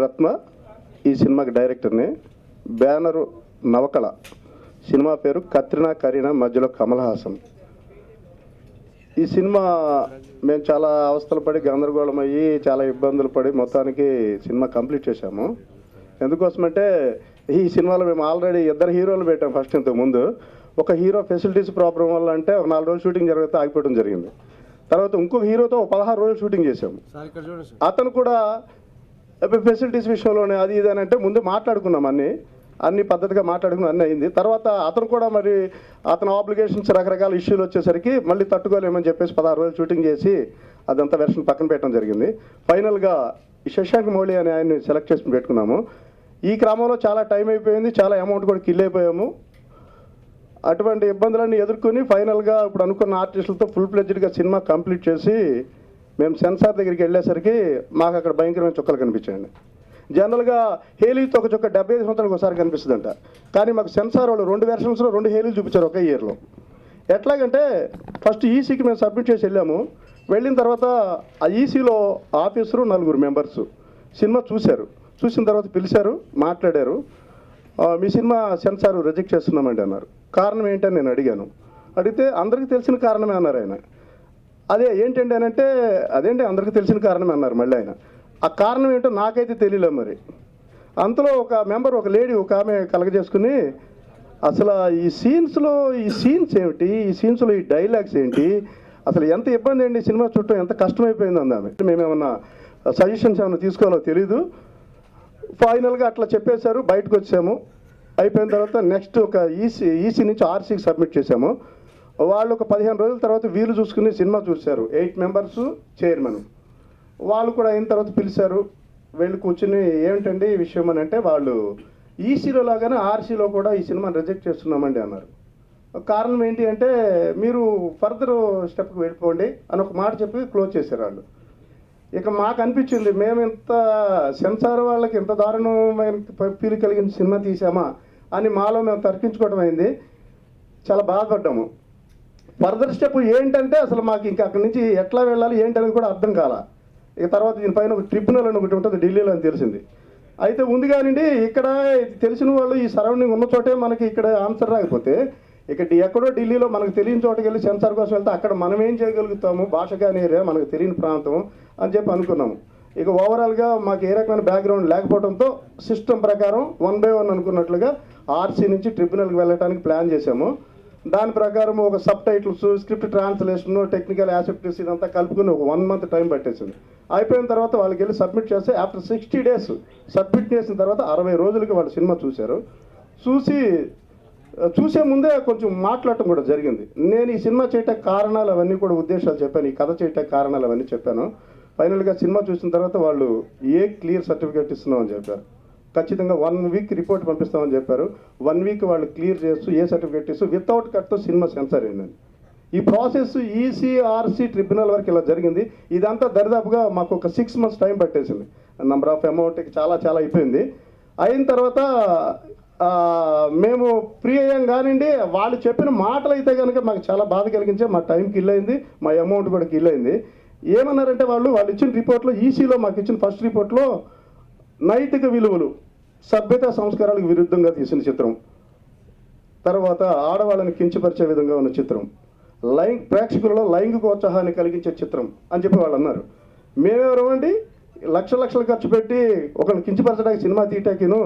రత్న ఈ సినిమాకి డైరెక్టర్ని. బ్యానరు నవకళ. సినిమా పేరు కత్రినా కరీనా మధ్యలో కమల్ హాసన్. ఈ సినిమా మేము చాలా అవస్థలు పడి గందరగోళం అయ్యి చాలా ఇబ్బందులు పడి మొత్తానికి సినిమా కంప్లీట్ చేశాము. ఎందుకోసమంటే ఈ సినిమాలో మేము ఆల్రెడీ 2 హీరోలు పెట్టాం ఫస్ట్. ఇంతకు ముందు ఒక హీరో ఫెసిలిటీస్ ప్రాబ్లం వల్ల అంటే ఒక 4 రోజులు షూటింగ్ జరిగితే ఆగిపోవడం జరిగింది. తర్వాత ఇంకొక హీరోతో 16 రోజులు షూటింగ్ చేశాము. అతను కూడా ఫెసిలిటీస్ విషయంలోనే అది ఇది అని అంటే ముందు మాట్లాడుకున్నాం, అన్ని పద్ధతిగా మాట్లాడుకుని అన్నీ అయింది. తర్వాత అతను కూడా మరి అతను ఆబ్లిగేషన్స్ రకరకాల ఇష్యూలు వచ్చేసరికి మళ్ళీ తట్టుకోలేమని చెప్పేసి 16 రోజులు షూటింగ్ చేసి అదంతా వెర్షన్ పక్కన పెట్టడం జరిగింది. ఫైనల్గా శశాంక్ మౌళి అనే ఆయన్ని సెలెక్ట్ చేసి పెట్టుకున్నాము. ఈ క్రమంలో చాలా టైం అయిపోయింది, చాలా అమౌంట్ కూడా కిల్ అయిపోయాము. అటువంటి ఇబ్బందులన్నీ ఎదుర్కొని ఫైనల్గా ఇప్పుడు అనుకున్న ఆర్టిస్టులతో ఫుల్ ఫ్లెడ్జ్డ్గా సినిమా కంప్లీట్ చేసి మేము సెన్సార్ దగ్గరికి వెళ్ళేసరికి మాకు అక్కడ భయంకరమైన చుక్కలు కనిపించాయండి. జనరల్గా హేలీతో ఒక చుక్క 75 సంవత్సరాలకు ఒకసారి కనిపిస్తుందంట, కానీ మాకు సెన్సార్ వాళ్ళు 2 వెర్షన్స్లో 2 హేలీలు చూపించారు ఒక ఇయర్లో. ఎట్లాగంటే ఫస్ట్ ఈసీకి మేము సబ్మిట్ చేసి వెళ్ళాము. వెళ్ళిన తర్వాత ఆ ఈసీలో ఆఫీసరు 4 మెంబర్స్ సినిమా చూశారు. చూసిన తర్వాత పిలిచారు, మాట్లాడారు. మీ సినిమా సెన్సార్ రిజెక్ట్ చేస్తున్నామండి అన్నారు. కారణం ఏంటని నేను అడిగాను. అడిగితే అందరికీ తెలిసిన కారణమే అన్నారు ఆయన. అదే ఏంటండి అని అంటే అదేంటి అందరికీ తెలిసిన కారణమే అన్నారు మళ్ళీ ఆయన. ఆ కారణం ఏంటో నాకైతే తెలియలే మరి. అంతలో ఒక మెంబర్, ఒక లేడీ, ఒక ఆమె కలగజేసుకుని అసలు ఈ సీన్స్ ఏమిటి, ఈ సీన్స్లో ఈ డైలాగ్స్ ఏంటి, అసలు ఎంత ఇబ్బంది అండి సినిమా చుట్టూ, ఎంత కష్టమైపోయింది అందామె. మేమేమన్నా సజెషన్స్ ఏమన్నా తీసుకోవాలో తెలీదు. ఫైనల్గా అట్లా చెప్పేశారు, బయటకు వచ్చాము. అయిపోయిన తర్వాత నెక్స్ట్ ఒక ఈసీ నుంచి ఆర్సీకి సబ్మిట్ చేశాము. వాళ్ళు ఒక 15 రోజుల తర్వాత వీలు చూసుకుని సినిమా చూశారు. 8 మెంబర్స్ చైర్మన్. వాళ్ళు కూడా అయిన తర్వాత పిలిచారు. వెళ్ళి కూర్చుని ఏమిటండి ఈ విషయం అని అంటే వాళ్ళు ఈసీలో లాగానే ఆర్సీలో కూడా ఈ సినిమాని రిజెక్ట్ చేస్తున్నామండి అన్నారు. కారణం ఏంటి అంటే మీరు ఫర్దర్ స్టెప్కి వెళ్ళిపోండి అని ఒక మాట చెప్పి క్లోజ్ చేశారు వాళ్ళు. ఇక మాకు అనిపించింది మేము ఇంత సెన్సార్ వాళ్ళకి ఇంత దారుణమైన ఫీల్ కలిగిన సినిమా తీసామా అని మాలో మేము తర్కించుకోవడం అయింది. చాలా బాధపడ్డాము. ఫర్దర్ స్టెప్ ఏంటంటే అసలు మాకు ఇంకా అక్కడి నుంచి ఎట్లా వెళ్ళాలి ఏంటనేది కూడా అర్థం కాల. ఇక తర్వాత దీనిపైన ఒక ట్రిబ్యునల్ అని ఒకటి ఉంటుంది ఢిల్లీలో అని తెలిసింది. అయితే ఉంది కానివ్వండి, ఇక్కడ తెలిసిన వాళ్ళు ఈ సరౌండింగ్ ఉన్న చోటే మనకి ఇక్కడ ఆన్సర్ రాకపోతే ఇక ఎక్కడో ఢిల్లీలో మనకు తెలియని చోటుకి వెళ్ళి సెన్సార్ కోసం వెళ్తే అక్కడ మనం ఏం చేయగలుగుతాము, భాష కానీ ఏరియా మనకు తెలియని ప్రాంతం అని చెప్పి అనుకున్నాము. ఇక ఓవరాల్గా మాకు ఏ రకమైన బ్యాక్గ్రౌండ్ లేకపోవడంతో సిస్టమ్ ప్రకారం 1 by 1 అనుకున్నట్లుగా ఆర్సీ నుంచి ట్రిబ్యునల్కి వెళ్ళడానికి ప్లాన్ చేశాము. దాని ప్రకారం ఒక subtitles, script translation, technical యాసెప్టివ్స్ ఇదంతా కలుపుకుని ఒక 1 month టైం పట్టేసింది. అయిపోయిన తర్వాత వాళ్ళకి వెళ్ళి సబ్మిట్ చేస్తే ఆఫ్టర్ 60 days సబ్మిట్ చేసిన తర్వాత 60 రోజులకి వాళ్ళు సినిమా చూశారు. చూసే ముందే కొంచెం మాట్లాడటం కూడా జరిగింది. నేను ఈ సినిమా చేయటానికి కారణాలు అవన్నీ కూడా ఉద్దేశాలు చెప్పాను, ఈ కథ చేయటానికి కారణాలు అవన్నీ చెప్పాను. ఫైనల్గా సినిమా చూసిన తర్వాత వాళ్ళు క్లియర్ సర్టిఫికేట్ ఇస్తున్నామని చెప్పారు. ఖచ్చితంగా 1 week రిపోర్ట్ పంపిస్తామని చెప్పారు. 1 week వాళ్ళు క్లియర్ చేస్తూ సర్టిఫికేట్ ఇస్తూ వితౌట్ కట్తో సినిమా సెన్సార్ అయిందండి. ఈ ప్రాసెస్ ఈసీ ఆర్సీ ట్రిబ్యునల్ వరకు ఇలా జరిగింది. ఇదంతా దరిదాపుగా మాకు ఒక 6 months టైం పట్టేసింది. నెంబర్ ఆఫ్ అమౌంట్కి చాలా అయిపోయింది. అయిన తర్వాత మేము ఫ్రీ అయ్యాం కానివ్వండి. వాళ్ళు చెప్పిన మాటలు అయితే కనుక మాకు చాలా బాధ కలిగించే, మా టైం కిల్ అయింది, మా అమౌంట్ కూడా కిల్ అయింది. ఏమన్నారంటే వాళ్ళు ఇచ్చిన రిపోర్ట్లో, ఈసీలో మాకు ఇచ్చిన ఫస్ట్ రిపోర్ట్లో నైతిక విలువలు, సభ్యతా సంస్కారాలకు విరుద్ధంగా తీసిన చిత్రం, తర్వాత ఆడవాళ్ళని కించపరిచే విధంగా ఉన్న చిత్రం, ప్రేక్షకులలో లైంగికోత్సాహాన్ని కలిగించే చిత్రం అని చెప్పి వాళ్ళు అన్నారు. మేమెవరమండి లక్షలు ఖర్చు పెట్టి ఒకరిని కించపరచడానికి సినిమా తీయటాకిను,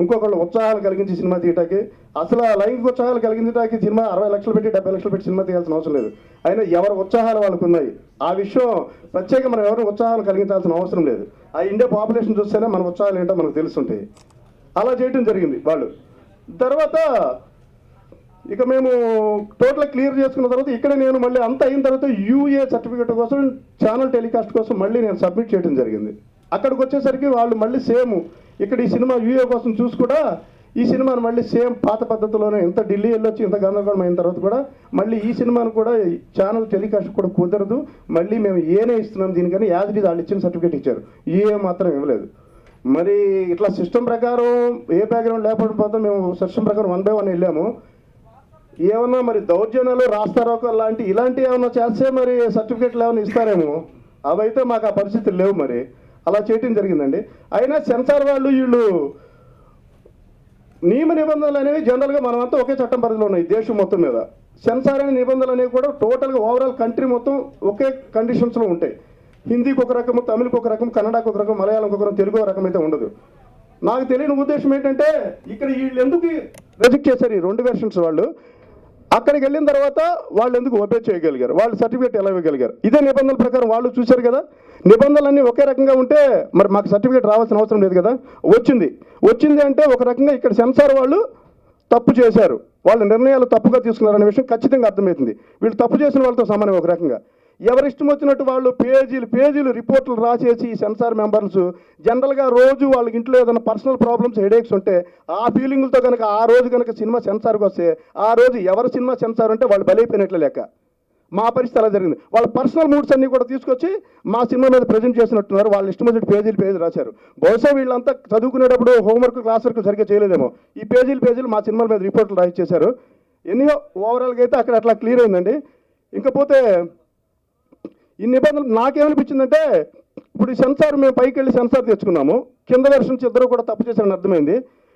ఇంకొకళ్ళు ఉత్సాహాలు కలిగించి సినిమా తీయటానికి, అసలు లైంగిక ఉత్సాహాలు కలిగించడానికి సినిమా 60 లక్షలు పెట్టి 70 లక్షలు పెట్టి సినిమా తీయాల్సిన అవసరం లేదు. అయినా ఎవరి ఉత్సాహాలు వాళ్ళకు ఉన్నాయి. ఆ విషయం ప్రత్యేక మనం ఎవరిని ఉత్సాహాలు కలిగించాల్సిన అవసరం లేదు. ఆ ఇండియా పాపులేషన్ చూస్తేనే మన ఉత్సాహాలు ఏంటో మనకు తెలుస్తుంటాయి. అలా చేయడం జరిగింది వాళ్ళు. తర్వాత ఇక మేము టోటల్ క్లియర్ చేసుకున్న తర్వాత ఇక్కడ నేను మళ్ళీ అంత అయిన తర్వాత యూఏ సర్టిఫికేట్ కోసం, ఛానల్ టెలికాస్ట్ కోసం మళ్ళీ నేను సబ్మిట్ చేయడం జరిగింది. అక్కడికి వచ్చేసరికి వాళ్ళు మళ్ళీ సేమ్ ఇక్కడ ఈ సినిమా యూఏ కోసం చూసి కూడా ఈ సినిమాను మళ్ళీ సేమ్ పాత పద్ధతిలోనే ఇంత ఢిల్లీ వెళ్ళొచ్చి ఇంత గందరగోళం అయిన తర్వాత కూడా మళ్ళీ ఈ సినిమాను కూడా ఛానల్ టెలికాస్ట్ కూడా కుదరదు, మళ్ళీ మేము ఏనే ఇస్తున్నాం దీనికని యాజ్ ఇట్ ఈజ్ వాళ్ళు ఇచ్చిన సర్టిఫికేట్ ఇచ్చారు, యూఏ మాత్రం ఇవ్వలేదు. మరి ఇట్లా సిస్టమ్ ప్రకారం ఏ బ్యాక్గ్రౌండ్ లేకపోతే మేము సిస్టమ్ ప్రకారం 1 by 1 వెళ్ళాము. ఏమన్నా మరి దౌర్జన్యాలు, రాస్తారోకో ఇలాంటివి ఏమన్నా చేస్తే మరి సర్టిఫికేట్లు ఏమైనా ఇస్తారేమో. అవైతే మాకు ఆ పరిస్థితులు లేవు. మరి అలా చేయటం జరిగిందండి. అయినా సెన్సార్ వాళ్ళు వీళ్ళు నియమ నిబంధనలు అనేవి జనరల్గా మనమంతా ఒకే చట్టం పరిధిలో ఉన్నాయి దేశం మొత్తం మీద. సెన్సార్ అనే నిబంధనలు అనేవి కూడా టోటల్గా ఓవరాల్ కంట్రీ మొత్తం ఒకే కండిషన్స్లో ఉంటాయి. హిందీకి ఒక రకము, తమిళకి ఒక రకం, కన్నడకు ఒక రకం, మలయాళంకి ఒక రకం, తెలుగు ఒక రకం అయితే ఉండదు. నాకు తెలియని ఉద్దేశం ఏంటంటే ఇక్కడ వీళ్ళు ఎందుకు రిజెక్ట్ చేశారు ఈ 2 వెర్షన్స్ వాళ్ళు, అక్కడికి వెళ్ళిన తర్వాత వాళ్ళు ఎందుకు ఒబే చేయగలిగారు, వాళ్ళు సర్టిఫికేట్ ఎలా ఇవ్వగలిగారు? ఇదే నిబంధనల ప్రకారం వాళ్ళు చూశారు కదా, నిబంధనలన్నీ ఒకే రకంగా ఉంటే మరి మాకు సర్టిఫికేట్ రావాల్సిన అవసరం లేదు కదా. వచ్చింది అంటే ఒక రకంగా ఇక్కడ సెన్సార్ వాళ్ళు తప్పు చేశారు, వాళ్ళ నిర్ణయాలు తప్పుగా తీసుకున్నారనే విషయం ఖచ్చితంగా అర్థమవుతుంది. వీళ్ళు తప్పు చేసిన వాళ్ళతో సమానం. ఒక రకంగా ఎవరిష్టం వచ్చినట్టు వాళ్ళు పేజీలు రిపోర్ట్లు రాసేసి ఈ సెన్సార్ మెంబర్స్ జనరల్గా రోజు వాళ్ళకి ఇంట్లో ఏదైనా పర్సనల్ ప్రాబ్లమ్స్, హెడేక్స్ ఉంటే ఆ ఫీలింగులతో కనుక ఆ రోజు కనుక సినిమా సెన్సార్కి వస్తే ఆ రోజు ఎవరి సినిమా సెన్సార్ అంటే వాళ్ళు బలైపోయినట్లే లెక్క. మా పరిస్థితి అలా జరిగింది. వాళ్ళ పర్సనల్ మూడ్స్ అన్నీ కూడా తీసుకొచ్చి మా సినిమా మీద ప్రజెంట్ చేసినట్టున్నారు. వాళ్ళు ఇష్టం వచ్చినట్టు పేజీలు రాశారు. బహుశా వీళ్ళంతా చదువుకునేటప్పుడు హోంవర్క్, క్లాస్ వర్క్ సరిగ్గా చేయలేదేమో. ఈ పేజీలు మా సినిమాల మీద రిపోర్ట్లు రాయించేశారు. ఎన్నో ఓవరాల్గా అయితే అక్కడ అట్లా క్లియర్ అయిందండి. ఇంకపోతే ఈ నిబంధనలు నాకేమనిపించిందంటే, ఇప్పుడు ఈ సెన్సార్ మేము పైకి వెళ్ళి సెన్సార్ తెచ్చుకున్నాము, కింద వెర్షన్స్ ఇద్దరు కూడా తప్పు చేశారని అర్థమైంది.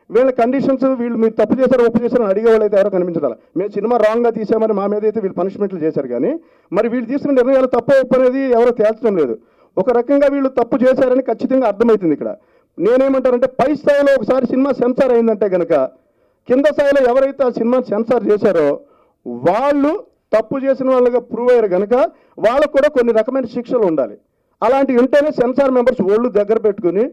వీళ్ళ కండిషన్స్ వీళ్ళు మీరు తప్పు చేశారు, ఒప్పు చేశారని అడిగే వాళ్ళు అయితే ఎవరో కనిపించాలి. మేము సినిమా రాంగ్గా తీసామని మా మీద అయితే వీళ్ళు పనిష్మెంట్లు చేశారు. కానీ మరి వీళ్ళు తీసుకున్న నిర్ణయాలు తప్పు ఒప్పు అనేది ఎవరో తేల్చడం లేదు. ఒక రకంగా వీళ్ళు తప్పు చేశారని ఖచ్చితంగా అర్థమవుతుంది. ఇక్కడ నేనేమంటానంటే, పై స్థాయిలో ఒకసారి సినిమా సెన్సార్ అయిందంటే కనుక కింద స్థాయిలో ఎవరైతే ఆ సినిమా సెన్సార్ చేశారో వాళ్ళు తప్పు చేసిన వాళ్ళుగా ప్రూవ్ అయ్యారు కనుక వాళ్ళకు కూడా కొన్ని రకమైన శిక్షలు ఉండాలి. అలాంటివి ఉంటేనే సెన్సార్ మెంబర్స్ ఒళ్ళు దగ్గర పెట్టుకుని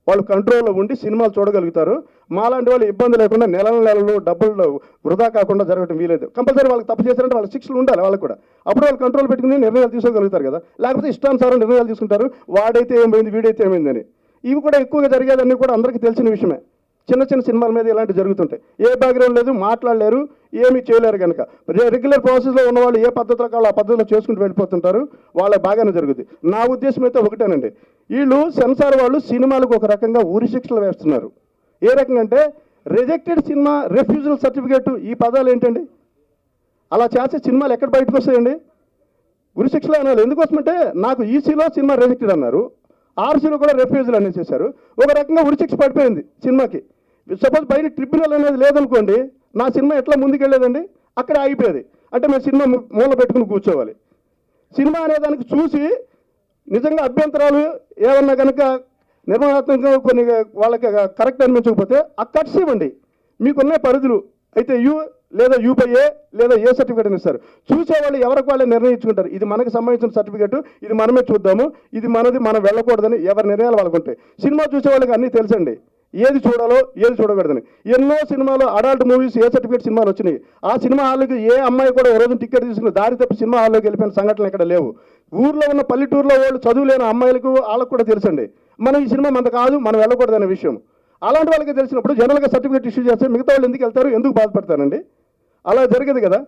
వాళ్ళు కంట్రోల్లో ఉండి సినిమాలు చూడగలుగుతారు. మాలాంటి వాళ్ళు ఇబ్బంది లేకుండా నెలలు డబ్బులు వృధా కాకుండా జరగడం వీలేదు. కంపల్సరీ వాళ్ళకి తప్పు చేశారంటే వాళ్ళకి శిక్షలు ఉండాలి వాళ్ళకు కూడా. అప్పుడు వాళ్ళు కంట్రోల్ పెట్టుకుని నిర్ణయాలు తీసుకోగలుగుతారు కదా. లేకపోతే ఇష్టానుసారం నిర్ణయాలు తీసుకుంటారు, వాడైతే ఏమైంది వీడైతే ఏమైందని. ఇవి కూడా ఎక్కువగా జరిగేదన్నీ కూడా అందరికీ తెలిసిన విషయమే. చిన్న సినిమాల మీద ఇలాంటివి జరుగుతుంటాయి. ఏ బ్యాక్గ్రౌండ్ లేదు, మాట్లాడలేరు, ఏమీ చేయలేరు కనుక రెగ్యులర్ ప్రాసెస్లో ఉన్నవాళ్ళు ఏ పద్ధతిలో కావాలో ఆ పద్ధతిలో చేసుకుంటూ వెళ్ళిపోతుంటారు. వాళ్ళకి బాగానే జరుగుతుంది. నా ఉద్దేశం అయితే ఒకటేనండి, వీళ్ళు సెన్సార్ వాళ్ళు సినిమాలకు ఒక రకంగా ఉరి శిక్షలు వేస్తున్నారు. ఏ రకంగా అంటే రిజెక్టెడ్ సినిమా, రెఫ్యూజల్ సర్టిఫికేట్, ఈ పదాలు ఏంటండి? అలా చేస్తే సినిమాలు ఎక్కడ బయటకు వస్తాయండి? ఉరి శిక్షలు అనాలి. ఎందుకోసమంటే నాకు ఈసీలో సినిమా రిజెక్టెడ్ అన్నారు, ఆర్సీలో కూడా రెఫ్యూజల్ అనేది చేశారు. ఒక రకంగా ఉరి శిక్ష పడిపోయింది సినిమాకి. సపోజ్ బయట ట్రిబ్యునల్ అనేది లేదనుకోండి, నా సినిమా ఎట్లా ముందుకెళ్ళేదండి? అక్కడ ఆగిపోయేది. అంటే మేము సినిమా మూల పెట్టుకుని కూర్చోవాలి. సినిమా అనేదానికి చూసి నిజంగా అభ్యంతరాలు ఏమన్నా కనుక నిర్మాణాత్మకంగా కొన్ని వాళ్ళకి కరెక్ట్ అనిపించకపోతే ఆ కట్స్ ఇవ్వండి. మీకున్న పరిధులు అయితే లేదా యూపీఏ లేదా ఏ సర్టిఫికేట్ అని ఇస్తారు. చూసేవాళ్ళు ఎవరికి వాళ్ళే నిర్ణయించుకుంటారు. ఇది మనకు సంబంధించిన సర్టిఫికేట్, ఇది మనమే చూద్దాము, ఇది మనది, మనం వెళ్ళకూడదని ఎవరి నిర్ణయాలు వాళ్ళకు ఉంటాయి. సినిమా చూసే వాళ్ళకి అన్నీ తెలుసండి, ఏది చూడాలో ఏది చూడకూడదని. ఎన్నో సినిమాలు, అడల్ట్ మూవీస్, ఏ సర్టిఫికేట్ సినిమాలు వచ్చినాయి. ఆ సినిమా హాల్కి ఏ అమ్మాయి కూడా ఒక రోజు టికెట్ తీసుకుని దారి తప్పి సినిమా హాల్లోకి వెళ్ళిపోయిన సంఘటనలు ఇక్కడ లేవు. ఊర్లో ఉన్న పల్లెటూరులో వాళ్ళు చదువులేని అమ్మాయిలకు వాళ్ళకు కూడా తెలుసండి, మనం ఈ సినిమా మనకు కాదు, మనం వెళ్ళకూడదనే విషయం. అలాంటి వాళ్ళకి తెలిసినప్పుడు జనరల్గా సర్టిఫికేట్ ఇష్యూ చేస్తే మిగతా వాళ్ళు ఎందుకు వెళ్తారు, ఎందుకు బాధపడతారండి? అలా జరగదు కదా.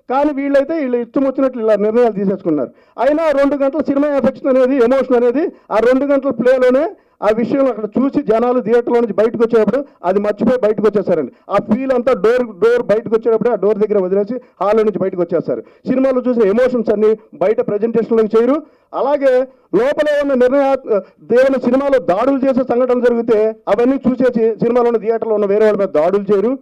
కానీ వీళ్ళైతే వీళ్ళు ఇష్టం వచ్చినట్లు ఇలా నిర్ణయాలు తీసేసుకున్నారు. అయినా 2 గంటల సినిమా ఎఫెక్షన్ అనేది, ఎమోషన్ అనేది ఆ 2 గంటల ప్లేలోనే ఆ విషయం అక్కడ చూసి జనాలు థియేటర్లో నుంచి బయటకు వచ్చేటప్పుడు అది మర్చిపోయి బయటకు వచ్చేసారండి. ఆ ఫీల్ అంతా డోర్ బయటకు వచ్చేటప్పుడు ఆ డోర్ దగ్గర వదిలేసి హాల్లో నుంచి బయటకు వచ్చేస్తారు. సినిమాలో చూసిన ఎమోషన్స్ అన్ని బయట ప్రజెంటేషన్లోకి చేయరు. అలాగే లోపల ఉన్న దేవుని సినిమాలో దాడులు చేసే సంఘటనలు జరిగితే అవన్నీ చూసేసి సినిమాలో ఉన్న థియేటర్లో ఉన్న వేరే వాళ్ళ మీద దాడులు చేయరు.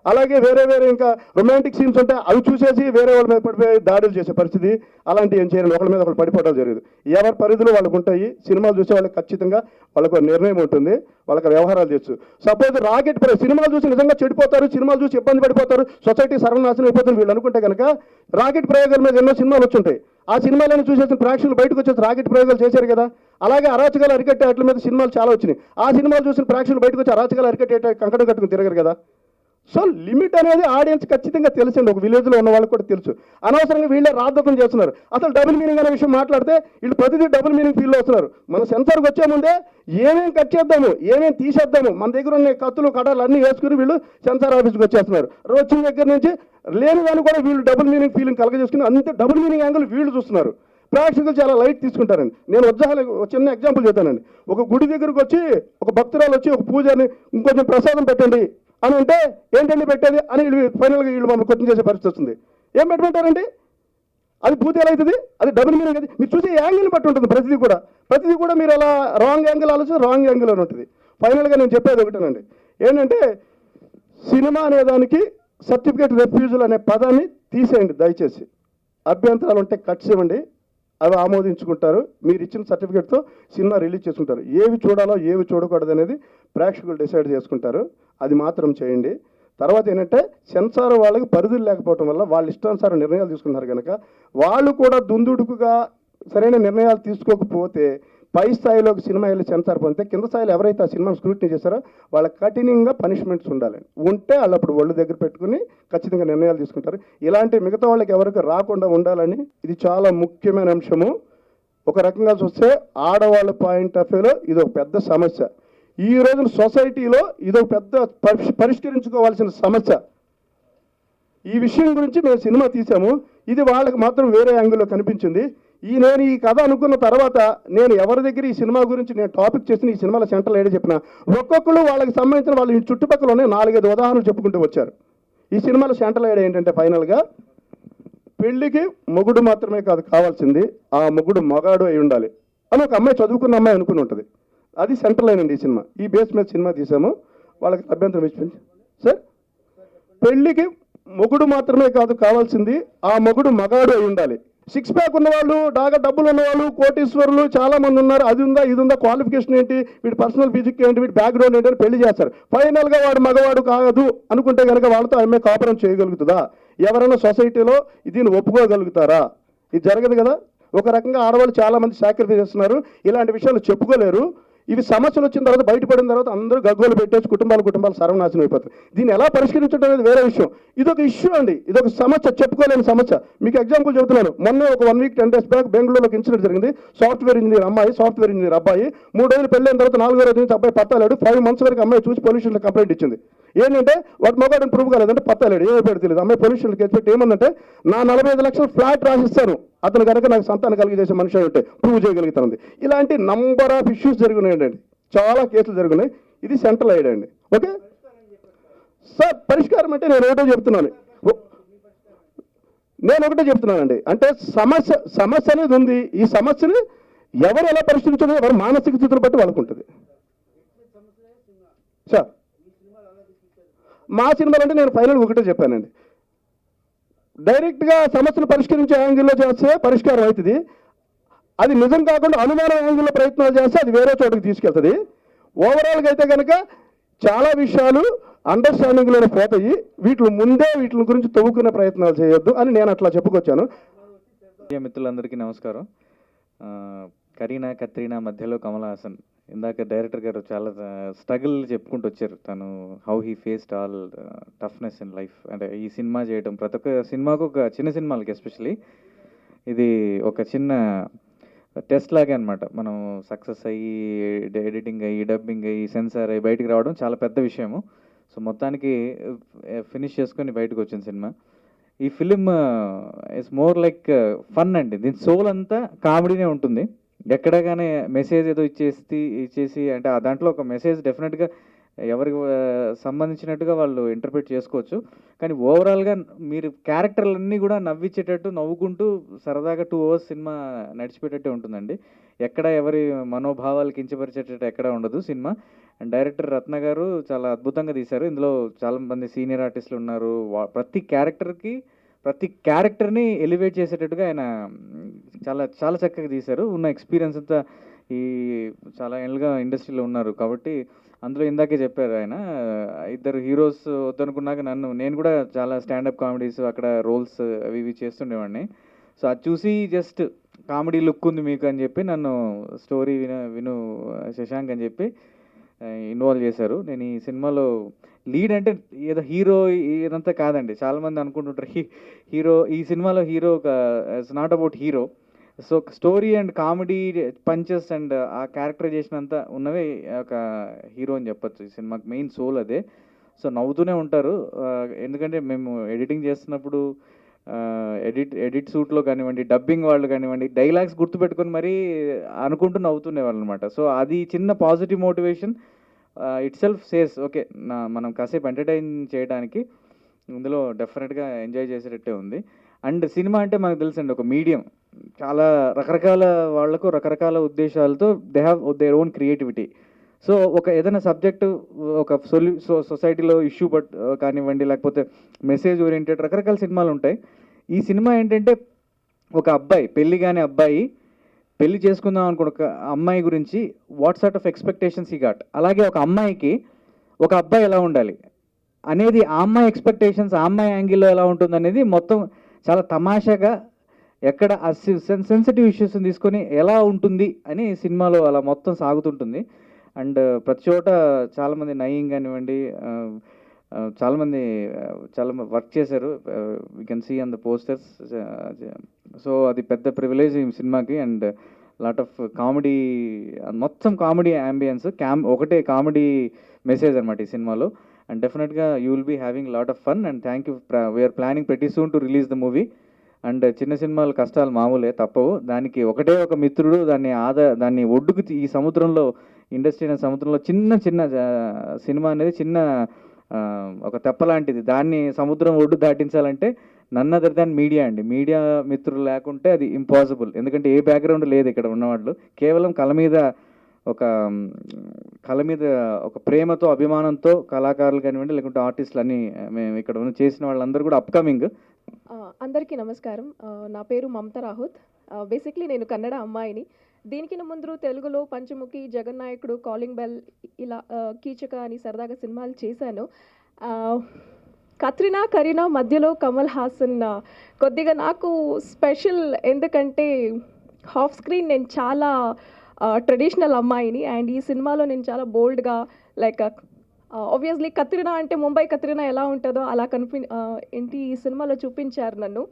అలాగే వేరే ఇంకా రొమాంటిక్ సీన్స్ ఉంటే అవి చూసేసి వేరే వాళ్ళ మీద పడిపోయి దాడులు చేసే పరిస్థితి. అలాంటివి ఏం చేయాలి, ఒకళ్ళ మీద ఒకళ్ళు పడిపోవడం జరుగుతుంది. ఎవరి పరిధులు వాళ్ళకు ఉంటాయి. సినిమాలు చూసే వాళ్ళకి ఖచ్చితంగా వాళ్ళకు నిర్ణయం ఉంటుంది, వాళ్ళకి వ్యవహారాలు చేయొచ్చు. సపోజ్ రాకెట్ సినిమాలు చూసి నిజంగా చెడిపోతారు, సినిమాలు చూసి ఇబ్బంది పడిపోతారు, సొసైటీ సర్వనాశనం అయిపోతుంది వీళ్ళు అనుకుంటే కనుక రాకెట్ ప్రయోగాల మీద ఎన్నో సినిమాలు వచ్చుంటాయి. ఆ సినిమాలను చూసేసిన ప్రేక్షకులు బయటకు వచ్చేసి రాకెట్ ప్రయోగాలు చేశారు కదా. అలాగే అరాచకాలు అరికట్టే వాటి మీద సినిమాలు చాలా వచ్చినాయి. ఆ సినిమాలు చూసిన ప్రేక్షకులు బయటకు వచ్చి అరాచకాలు అరికట్టే కంకణం కట్టుకుని తిరగరు కదా. సో లిమిట్ అనేది ఆడియన్స్ ఖచ్చితంగా తెలుసండి, ఒక విలేజ్లో ఉన్న వాళ్ళకి కూడా తెలుసు. అనవసరంగా వీళ్ళే రాద్ధాంతం చేస్తున్నారు. అసలు డబుల్ మీనింగ్ అనే విషయం మాట్లాడితే వీళ్ళు ప్రతిదీ డబుల్ మీనింగ్ ఫీల్ వస్తున్నారు. మనం సెన్సార్కి వచ్చే ముందే ఏమేమి కట్ చేద్దాము, ఏమేమి తీసేద్దాము, మన దగ్గర ఉన్న కత్తులు కడాలు అన్నీ వేసుకుని వీళ్ళు సెన్సార్ ఆఫీస్కి వచ్చేస్తున్నారు. వచ్చిన దగ్గర నుంచి లేని దాన్ని కూడా వీళ్ళు డబుల్ మీనింగ్ ఫీలింగ్ కలగజేసుకుని అంతే డబుల్ మీనింగ్ యాంగిల్ వీళ్ళు చూస్తున్నారు. ప్రేక్షకులు చాలా లైట్ తీసుకుంటారండి. నేను చిన్న ఎగ్జాంపుల్ చెప్తానండి. ఒక గుడి దగ్గరకు వచ్చి ఒక భక్తురాలు వచ్చి ఒక పూజని ఇంకొంచెం ప్రసాదం పెట్టండి అని అంటే ఏంటండి పెట్టేది అని ఫైనల్గా వీళ్ళు మమ్మల్ని క్వశ్చన్ చేసే పరిస్థితి వస్తుంది. ఏం పెట్టమంటారండి? అది పూర్తి ఎలా అవుతుంది? అది డబుల్ మీనింగ్. అది మీరు చూసే యాంగిల్ బట్టి ఉంటుంది. ప్రతిదీ కూడా మీరు అలా రాంగ్ యాంగిల్ ఆలోచన రాంగ్ యాంగిల్ అని ఉంటుంది. ఫైనల్గా నేను చెప్పేది ఒకటేనండి, ఏంటంటే సినిమా అనేదానికి సర్టిఫికేట్ రెఫ్యూజల్ అనే పదాన్ని తీసేయండి దయచేసి. అభ్యంతరాలు ఉంటే కట్స్ ఇవ్వండి, అవి ఆమోదించుకుంటారు. మీరు ఇచ్చిన సర్టిఫికేట్తో సినిమా రిలీజ్ చేసుకుంటారు. ఏవి చూడాలో ఏవి చూడకూడదు అనేది ప్రేక్షకులు డిసైడ్ చేసుకుంటారు. అది మాత్రం చేయండి. తర్వాత ఏంటంటే సెన్సార్ వాళ్ళకి పరిధులు లేకపోవడం వల్ల వాళ్ళు ఇష్టానుసారం నిర్ణయాలు తీసుకుంటున్నారు కనుక వాళ్ళు కూడా దుందుడుకుగా సరైన నిర్ణయాలు తీసుకోకపోతే పై స్థాయిలోకి సినిమా వెళ్ళి సెన్సార్ పొందితే కింద స్థాయిలో ఎవరైతే ఆ సినిమాను స్క్రూటినీ చేశారో వాళ్ళకి కఠినంగా పనిష్మెంట్స్ ఉండాలి. ఉంటే వాళ్ళు అప్పుడు ఒళ్ళు దగ్గర పెట్టుకుని ఖచ్చితంగా నిర్ణయాలు తీసుకుంటారు. ఇలాంటి మిగతా వాళ్ళకి ఎవరికి రాకుండా ఉండాలని ఇది చాలా ముఖ్యమైన అంశము. ఒక రకంగా చూస్తే ఆడవాళ్ళ పాయింట్ ఆఫ్ వ్యూలో ఇది ఒక పెద్ద సమస్య. ఈ రోజున సొసైటీలో ఇది ఒక పెద్ద పరిష్కరించుకోవాల్సిన సమస్య. ఈ విషయం గురించి మేము సినిమా తీసాము. ఇది వాళ్ళకి మాత్రం వేరే యాంగిల్లో కనిపించింది. నేను ఈ కథ అనుకున్న తర్వాత నేను ఎవరి దగ్గర ఈ సినిమా గురించి నేను టాపిక్ చేసిన ఈ సినిమాలో సెంట్రల్ ఐడియా చెప్పిన ఒక్కొక్కరు వాళ్ళకి సంబంధించిన వాళ్ళు ఈ చుట్టుపక్కల 4-5 ఉదాహరణలు చెప్పుకుంటూ వచ్చారు. ఈ సినిమాలో సెంట్రల్ ఐడియా ఏంటంటే ఫైనల్గా పెళ్లికి మొగుడు మాత్రమే కాదు కావాల్సింది, ఆ మొగుడు మగాడు అయి ఉండాలి అని ఒక అమ్మాయి చదువుకున్న అమ్మాయి అనుకుని ఉంటుంది. అది సెంట్రల్ లైన్ అండి ఈ సినిమా. ఈ బేస్ మీద సినిమా తీసాము. వాళ్ళకి అభ్యంతరం ఇచ్చింది సార్. పెళ్లికి మొగుడు మాత్రమే కాదు కావాల్సింది, ఆ మొగుడు మగాడు అయి ఉండాలి. 6 ప్యాక్ ఉన్నవాళ్ళు, బాగా డబ్బులు ఉన్నవాళ్ళు, కోటీశ్వరులు చాలా మంది ఉన్నారు. అది ఉందా ఇది ఉందా, క్వాలిఫికేషన్ ఏంటి, వీడి పర్సనల్ ఫిజిక్ ఏంటి, వీడి బ్యాక్గ్రౌండ్ ఏంటి అని పెళ్లి చేస్తారు. ఫైనల్గా వాడు మగవాడు కాదు అనుకుంటే కనుక వాళ్ళతో ఆమె కాపురం చేయగలుగుతుందా? ఎవరైనా సొసైటీలో దీన్ని ఒప్పుకోగలుగుతారా? ఇది జరగదు కదా. ఒక రకంగా ఆడవాళ్ళు చాలా మంది సాక్రిఫైస్ చేస్తున్నారు. ఇలాంటి విషయాలు చెప్పుకోలేరు. ఇవి సమస్యలు వచ్చిన తర్వాత బయటపడిన తర్వాత అందరూ గగ్గోలు పెట్టేసి కుటుంబాలు సర్వనాశనం అయిపోతాయి. దీన్ని ఎలా పరిష్కరించడం అనేది వేరే విషయం. ఇదొక ఇష్యూ అండి, ఇదొక సమస్య, చెప్పుకోలేని సమస్య. మీకు ఎగ్జాంపుల్ చెబుతున్నాను. మొన్న ఒక 1 వీక్ 10 days బ్యాక్ బెంగళూరులో ఒక ఇన్సిడెంట్ జరిగింది. సాఫ్ట్వేర్ ఇంజనీర్ అమ్మాయి, సాఫ్ట్వేర్ ఇంజనీర్ అబ్బాయి 3 రోజులు పెళ్ళైన తర్వాత 4వ రోజు నుంచి అబ్బాయి పత్తాలేడు. 5 months వరకు అమ్మాయి చూసి పొల్యూషన్లో కంప్లైంట్ ఇచ్చింది. ఏంటంటే వాటి మొగాడని ప్రూవ్ కాలేదంటే పత్తాలేడు, ఏమైపోయాడు తెలియదు. అమ్మాయి పొల్యూషన్లో కేసు పెట్టి ఏమందంటే నా 45 లక్షలు ఫ్లాట్ రాసిస్తాను అతను కనుక నాకు సంతానం కలిగేసే మనిషి ఉంటే ప్రూవ్ చేయగలుగుతాను. ఇలాంటి నంబర్ ఆఫ్ ఇష్యూస్ జరుగుతున్నాయండి, చాలా కేసులు జరుగుతున్నాయి. ఇది సెంట్రల్ ఐడియా అండి. ఓకే సార్, పరిష్కారం అంటే నేను ఒకటే చెప్తున్నానండి. అంటే సమస్య అనేది ఉంది. ఈ సమస్యని ఎవరు ఎలా పరిష్కరించాలో ఎవరు మానసిక స్థితిని బట్టి వాళ్ళకు ఉంటుంది సార్. మా సినిమాలు అంటే నేను ఫైనల్ ఒకటే చెప్పానండి, డైరెక్ట్గా సమస్యను పరిష్కరించే యాంగిల్లో చేస్తే పరిష్కారం అవుతుంది. అది నిజం కాకుండా అనుమానం యాంగిల్లో ప్రయత్నాలు చేస్తే అది వేరే చోటుకి తీసుకెళ్తుంది. ఓవరాల్గా అయితే కనుక చాలా విషయాలు అండర్స్టాండింగ్లోనే పోతాయి. వీటి గురించి తవ్వుకునే ప్రయత్నాలు చేయొద్దు అని నేను అట్లా చెప్పుకొచ్చాను. మిత్రులందరికీ నమస్కారం. కరీనా కత్రీనా మధ్యలో కమల్ హాసన్. ఇందాక డైరెక్టర్ గారు చాలా స్ట్రగుల్ చెప్పుకుంటూ వచ్చారు. తను how he faced all toughness in life. అంటే ఈ సినిమా చేయడం ప్రతి ఒక్క సినిమాకు, ఒక చిన్న సినిమాలకి ఎస్పెషలీ ఇది ఒక చిన్న టెస్ట్ లాగే అనమాట. మనం సక్సెస్ అయ్యి ఎడిటింగ్ అయ్యి డబ్బింగ్ అయ్యి సెన్సార్ అయ్యి బయటికి రావడం చాలా పెద్ద విషయము. సో మొత్తానికి ఫినిష్ చేసుకొని బయటకు వచ్చిన సినిమా. ఈ film it's more like fun అండి. దీని సోల్ అంతా కామెడీనే ఉంటుంది. ఎక్కడ కానీ మెసేజ్ ఏదో ఇచ్చేసి అంటే దాంట్లో ఒక మెసేజ్ డెఫినెట్గా ఎవరికి సంబంధించినట్టుగా వాళ్ళు ఇంటర్ప్రిట్ చేసుకోవచ్చు. కానీ ఓవరాల్గా మీరు క్యారెక్టర్లన్నీ కూడా నవ్వించేటట్టు నవ్వుకుంటూ సరదాగా 2 hours సినిమా నడిచిపెట్టేట్టే ఉంటుందండి. ఎక్కడ ఎవరి మనోభావాలు కించపరిచేటట్టు ఎక్కడ ఉండదు సినిమా. అండ్ డైరెక్టర్ రత్న గారు చాలా అద్భుతంగా తీశారు. ఇందులో చాలామంది సీనియర్ ఆర్టిస్టులు ఉన్నారు. ప్రతి క్యారెక్టర్ని ఎలివేట్ చేసేటట్టుగా ఆయన చాలా చాలా చక్కగా తీశారు. ఉన్న ఎక్స్పీరియన్స్ అంతా ఈ చాలా ఏళ్ళుగా ఇండస్ట్రీలో ఉన్నారు కాబట్టి. అందులో ఇందాకే చెప్పారు ఆయన, 2 హీరోస్ వద్దనుకున్నాక నేను కూడా చాలా స్టాండప్ కామెడీస్ అక్కడ రోల్స్ అవి ఇవి చేస్తుండేవాడిని. సో అది చూసి జస్ట్ కామెడీ లుక్ ఉంది మీకు అని చెప్పి నన్ను స్టోరీ విను శశాంక్ అని చెప్పి ఇన్వాల్వ్ చేశారు. నేను ఈ సినిమాలో లీడ్ అంటే ఏదో హీరో ఇదంతా కాదండి. చాలామంది అనుకుంటుంటారు హీరో ఈ సినిమాలో hero it's not about hero. So story and comedy punches and ఆ క్యారెక్టరైజేషన్ అంతా ఉన్నవే ఒక హీరో అని చెప్పచ్చు. ఈ సినిమాకి మెయిన్ సోల్ అదే. సో నవ్వుతూనే ఉంటారు. ఎందుకంటే మేము ఎడిటింగ్ చేస్తున్నప్పుడు ఎడిట్ సూట్లో కానివ్వండి, డబ్బింగ్ వాళ్ళు కానివ్వండి, డైలాగ్స్ గుర్తుపెట్టుకొని మరీ అనుకుంటూ నవ్వుతుండేవాళ్ళు అనమాట. సో అది చిన్న positive motivation it self says okay మనం కాసేపు ఎంటర్టైన్ చేయడానికి ఇందులో డెఫినెట్గా ఎంజాయ్ చేసేటట్టే ఉంది. అండ్ సినిమా అంటే మనకు తెలుసండి ఒక మీడియం, చాలా రకరకాల వాళ్ళకు రకరకాల ఉద్దేశాలతో they have their own creativity. So ఒక ఏదైనా సబ్జెక్టు, ఒక సొసైటీలో ఇష్యూ కానివ్వండి, లేకపోతే మెసేజ్ ఓరియంటెడ్ రకరకాల సినిమాలు ఉంటాయి. ఈ సినిమా ఏంటంటే ఒక అబ్బాయి, పెళ్లి కాని అబ్బాయి పెళ్లి చేసుకుందాం అనుకున్న ఒక అమ్మాయి గురించి వాట్ సార్ట్ ఆఫ్ ఎక్స్పెక్టేషన్స్ ఈ గాట్, అలాగే ఒక అమ్మాయికి ఒక అబ్బాయి ఎలా ఉండాలి అనేది, ఆ అమ్మాయి ఎక్స్పెక్టేషన్స్ ఆ అమ్మాయి యాంగిల్లో ఎలా ఉంటుంది అనేది మొత్తం చాలా తమాషాగా, ఎక్కడ ఆ సెన్సిటివ్ ఇష్యూస్ని తీసుకొని ఎలా ఉంటుంది అని సినిమాలో అలా మొత్తం సాగుతుంటుంది. అండ్ ప్రతి చోట చాలామంది నయీం కానివ్వండి, చాలామంది చాలా వర్క్ చేశారు. We can see on the posters. So అది పెద్ద ప్రివిలేజ్ ఈ సినిమాకి. అండ్ లాట్ ఆఫ్ కామెడీ, మొత్తం కామెడీ యాంబియన్స్, ఒకటే కామెడీ మెసేజ్ అనమాట ఈ సినిమాలో. అండ్ డెఫినెట్గా you will be having lot of fun. And thank you. We're planning pretty soon to release the movie. And చిన్న సినిమాలు కష్టాలు మామూలే, తప్పవు. దానికి ఒకటే ఒక మిత్రుడు దాన్ని ఒడ్డుకు ఈ సముద్రంలో, ఇండస్ట్రీ అనే సముద్రంలో చిన్న సినిమా అనేది చిన్న ఒక తెప్ప లాంటిది. దాన్ని సముద్రం ఒడ్డు దాటించాలంటే నన్ అదర్ దాన్ మీడియా అండి. మీడియా మిత్రులు లేకుంటే అది ఇంపాసిబుల్. ఎందుకంటే ఏ బ్యాక్గ్రౌండ్ లేదు ఇక్కడ ఉన్నవాళ్ళు. కేవలం కళ మీద ఒక ప్రేమతో, అభిమానంతో కళాకారులు కానివ్వండి, లేకుంటే ఆర్టిస్టులు అన్నీ మేము ఇక్కడ ఉన్న చేసిన వాళ్ళందరూ కూడా అప్కమింగ్. అందరికీ నమస్కారం. నా పేరు మమతా రాహుత్. బేసిక్లీ నేను కన్నడ అమ్మాయిని. దీనికి ముందు తెలుగులో పంచముఖి, జగన్నాయకుడు, కాలింగ్ బెల్, ఇలా కీచక అని సరదాగా సినిమాలు చేశాను. కత్రినా కరీనా మధ్యలో కమల్ హాసన్ కొద్దిగా నాకు స్పెషల్. ఎందుకంటే హాఫ్ స్క్రీన్ నేను చాలా ట్రెడిషనల్ అమ్మాయిని, అండ్ ఈ సినిమాలో నేను చాలా బోల్డ్గా, లైక్ ఆబ్వియస్లీ కత్రినా అంటే ముంబై కత్రినా ఎలా ఉంటుందో అలా ఏంటి ఈ సినిమాలో చూపించారు నన్ను.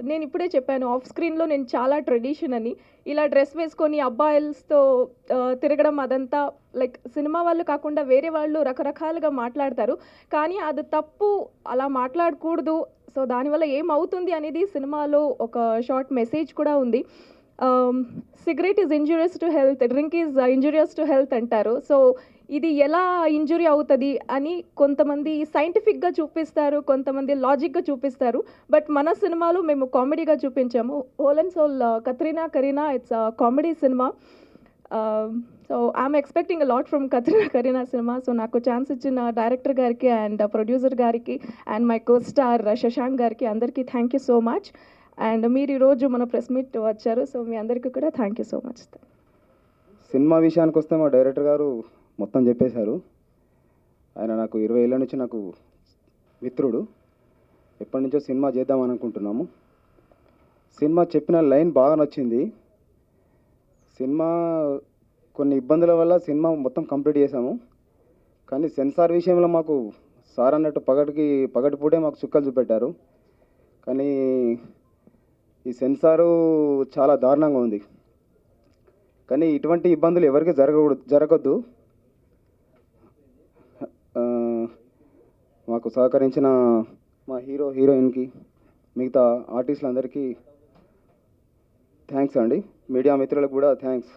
నేను ఇప్పుడే చెప్పాను ఆఫ్ స్క్రీన్లో నేను చాలా ట్రెడిషన్ అని. ఇలా డ్రెస్ వేసుకొని అబ్బాయిలతో తిరగడం అదంతా లైక్ సినిమా వాళ్ళు కాకుండా వేరే వాళ్ళు రకరకాలుగా మాట్లాడతారు, కానీ అది తప్పు, అలా మాట్లాడకూడదు. సో దానివల్ల ఏమవుతుంది అనేది సినిమాలో ఒక షార్ట్ మెసేజ్ కూడా ఉంది. Cigarette is injurious to health, drink is injurious to health అంటారు. సో ఇది ఎలా ఇంజురీ అవుతుంది అని కొంతమంది సైంటిఫిక్గా చూపిస్తారు, కొంతమంది లాజిక్గా చూపిస్తారు. బట్ మన సినిమాలో మేము కామెడీగా చూపించాము. Whole and soul Katrina Kareena, it's comedy cinema. So I'm expecting a lot from Katrina Kareena cinema. So నాకు ఛాన్స్ ఇచ్చిన డైరెక్టర్ గారికి అండ్ ప్రొడ్యూసర్ గారికి and my co star Shashank గారికి అందరికీ thank you so much. And మీరు ఈరోజు మన ప్రెస్ మీట్ వచ్చారు, సో మీ అందరికీ కూడా thank you so much. Cinema విషయానికి వస్తే మా డైరెక్టర్ గారు మొత్తం చెప్పేశారు. ఆయన నాకు 20 ఏళ్ళ నుంచి నాకు మిత్రుడు. ఎప్పటి నుంచో సినిమా చేద్దామని అనుకుంటున్నాము. సినిమా చెప్పిన లైన్ బాగా నచ్చింది. సినిమా కొన్ని ఇబ్బందుల వల్ల సినిమా మొత్తం కంప్లీట్ చేశాము. కానీ సెన్సార్ విషయంలో మాకు సార్ అన్నట్టు పగటిపూటే మాకు చుక్కలు చూపెట్టారు. కానీ ఈ సెన్సారు చాలా దారుణంగా ఉంది. కానీ ఇటువంటి ఇబ్బందులు ఎవరికి జరగొద్దు. మాకు సహకరించిన మా హీరోయిన్కి, మిగతా ఆర్టిస్టులందరికీ థ్యాంక్స్ అండి. మీడియా మిత్రులకు కూడా థ్యాంక్స్.